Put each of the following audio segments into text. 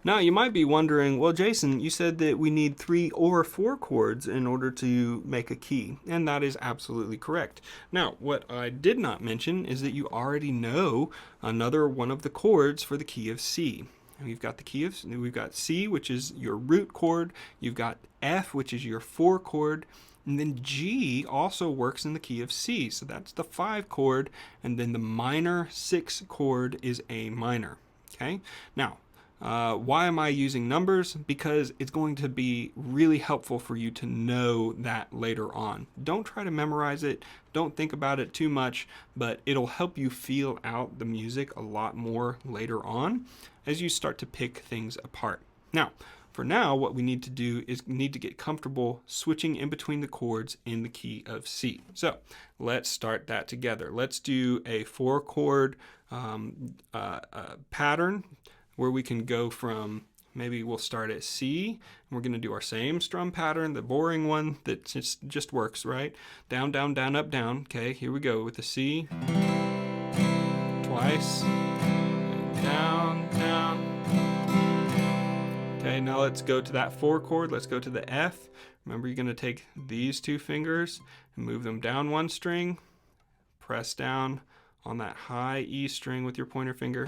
Now you might be wondering, well, Jason, you said that we need 3 or 4 chords in order to make a key, and that is absolutely correct. Now, what I did not mention is that you already know another one of the chords for the key of C. We've got we've got C, which is your root chord. You've got F, which is your 4 chord. And then G also works in the key of C. So that's the 5 chord. And then the minor 6 chord is A minor. Okay. Now, why am I using numbers? Because it's going to be really helpful for you to know that later on. Don't try to memorize it. Don't think about it too much, but it'll help you feel out the music a lot more later on as you start to pick things apart. Now, for now, what we need to do is need to get comfortable switching in between the chords in the key of C. So let's start that together. Let's do a 4 chord pattern where we can go from, maybe we'll start at C, and we're going to do our same strum pattern, the boring one that just works, right? Down, down, down, up, down. Okay, here we go with the C. Twice. And down, down. Okay, now let's go to that 4 chord. Let's go to the F. Remember, you're going to take these 2 fingers and move them down 1 string. Press down on that high E string with your pointer finger.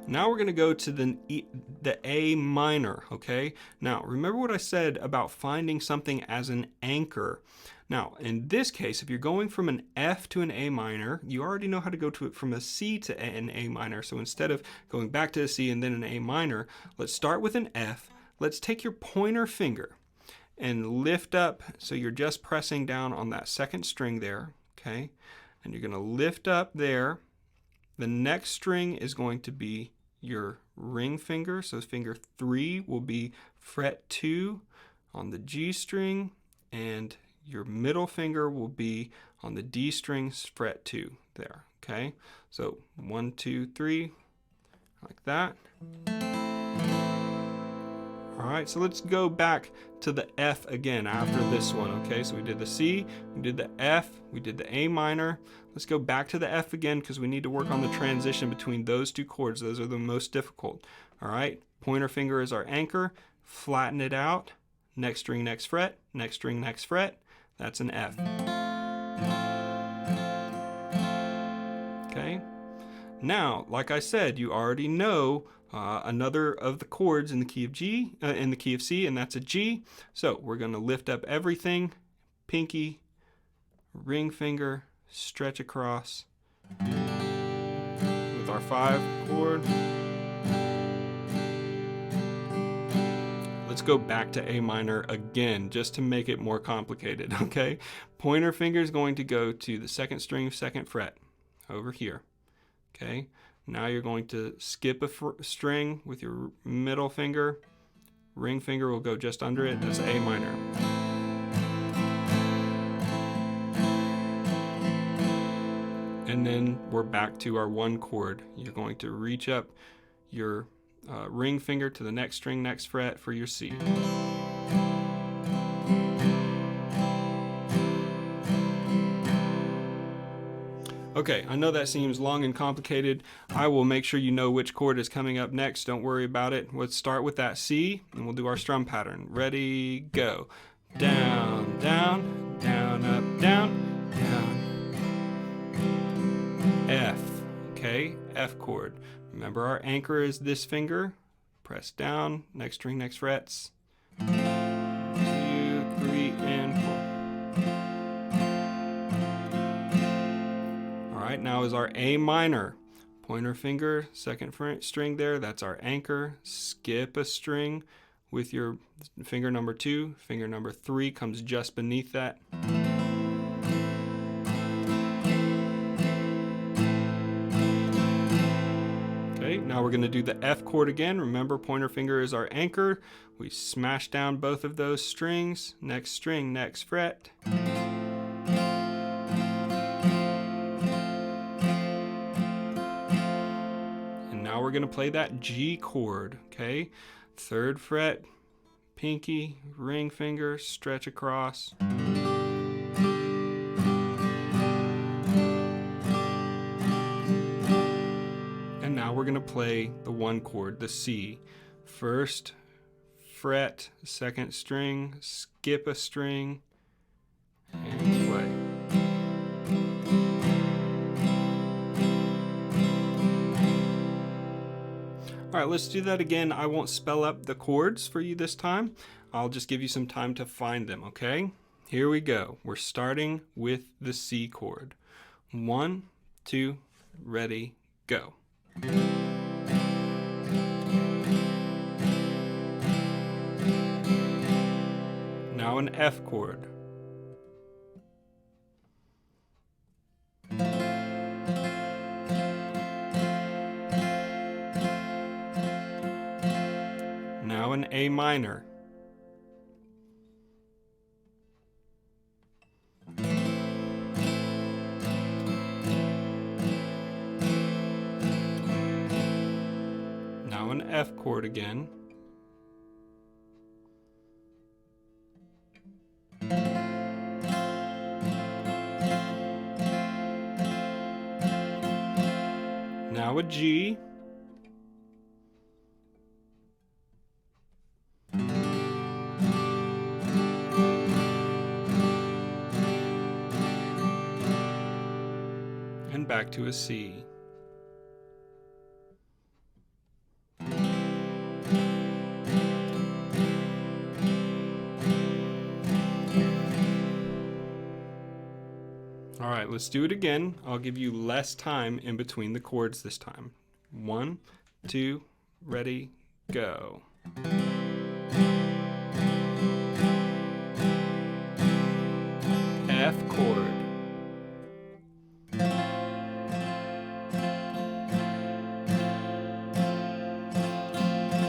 Now we're going to go to the A minor, okay? Now, remember what I said about finding something as an anchor. Now, in this case, if you're going from an F to an A minor, you already know how to go to it from a C to an A minor. So instead of going back to a C and then an A minor, let's start with an F. Let's take your pointer finger and lift up, so you're just pressing down on that 2nd string there, okay? And you're going to lift up there. The next string is going to be your ring finger. So finger 3 will be fret 2 on the G string, and your middle finger will be on the D string, fret 2 there. Okay, so 1, 2, 3, like that. All right, so let's go back to the F again after this one. Okay, so we did the C, we did the F, we did the A minor. Let's go back to the F again because we need to work on the transition between those 2 chords. Those are the most difficult. All right, pointer finger is our anchor. Flatten it out. Next string, next fret. Next string, next fret. That's an F. Okay. Now, like I said, you already know another of the chords in the key of G, in the key of C, and that's a G. So we're going to lift up everything. Pinky, ring finger, stretch across with our 5 chord. Let's go back to A minor again, just to make it more complicated, okay? Pointer finger is going to go to the 2nd string, 2nd fret, over here, okay? Now you're going to skip a string with your middle finger. Ring finger will go just under it. That's A minor. And then we're back to our 1 chord. You're going to reach up your ring finger to the next string, next fret for your C. Okay, I know that seems long and complicated. I will make sure you know which chord is coming up next. Don't worry about it. Let's start with that C, and we'll do our strum pattern. Ready, go. Down, down, down, up, down, down. F, okay, F chord. Remember, our anchor is this finger. Press down, next string, next frets. 2, 3, and 4. All right, now is our A minor. Pointer finger, 2nd string there, that's our anchor. Skip a string with your finger number 2. Finger number 3 comes just beneath that. Now we're going to do the F chord again. Remember, pointer finger is our anchor. We smash down both of those strings. Next string, next fret. And now we're going to play that G chord, okay? 3rd fret, pinky, ring finger, stretch across. Now we're going to play the one chord, the C. First fret, second string, skip a string, and play. All right, let's do that again. I won't spell up the chords for you this time. I'll just give you some time to find them, okay? Here we go. We're starting with the C chord. 1, 2, ready, go. Now an F chord. Now an A minor. Now an F chord again. Now a G. And back to a C. All right, let's do it again. I'll give you less time in between the chords this time. 1, 2, ready, go. F chord.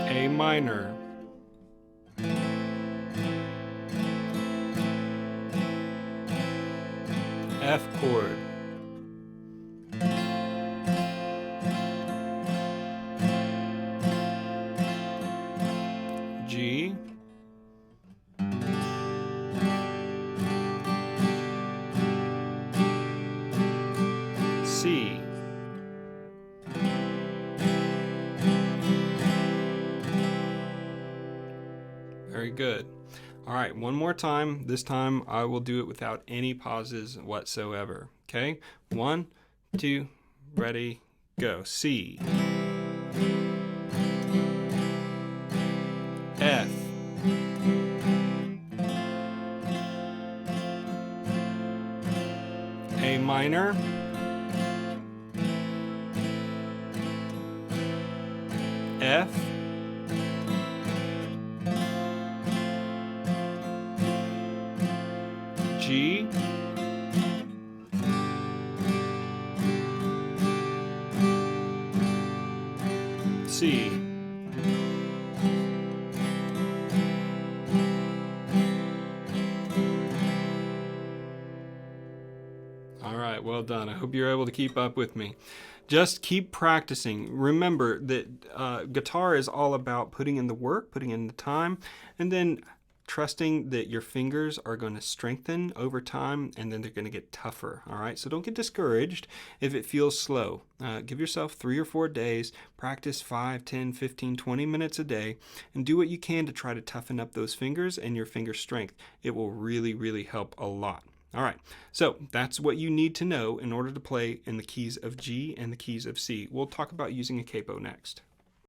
A minor. F chord. G. C. Very good. All right, one more time. This time I will do it without any pauses whatsoever. Okay? 1, 2, ready, go. C. F. A minor. F. G. C. All right, well done. I hope you're able to keep up with me. Just keep practicing. Remember that guitar is all about putting in the work, putting in the time, and then trusting that your fingers are going to strengthen over time, and then they're going to get tougher. All right, so don't get discouraged if it feels slow. Give yourself 3 or 4 days, practice 5, 10, 15, 20 minutes a day, and do what you can to try to toughen up those fingers and your finger strength. It will really, really help a lot. All right, so that's what you need to know in order to play in the keys of G and the keys of C. We'll talk about using a capo next.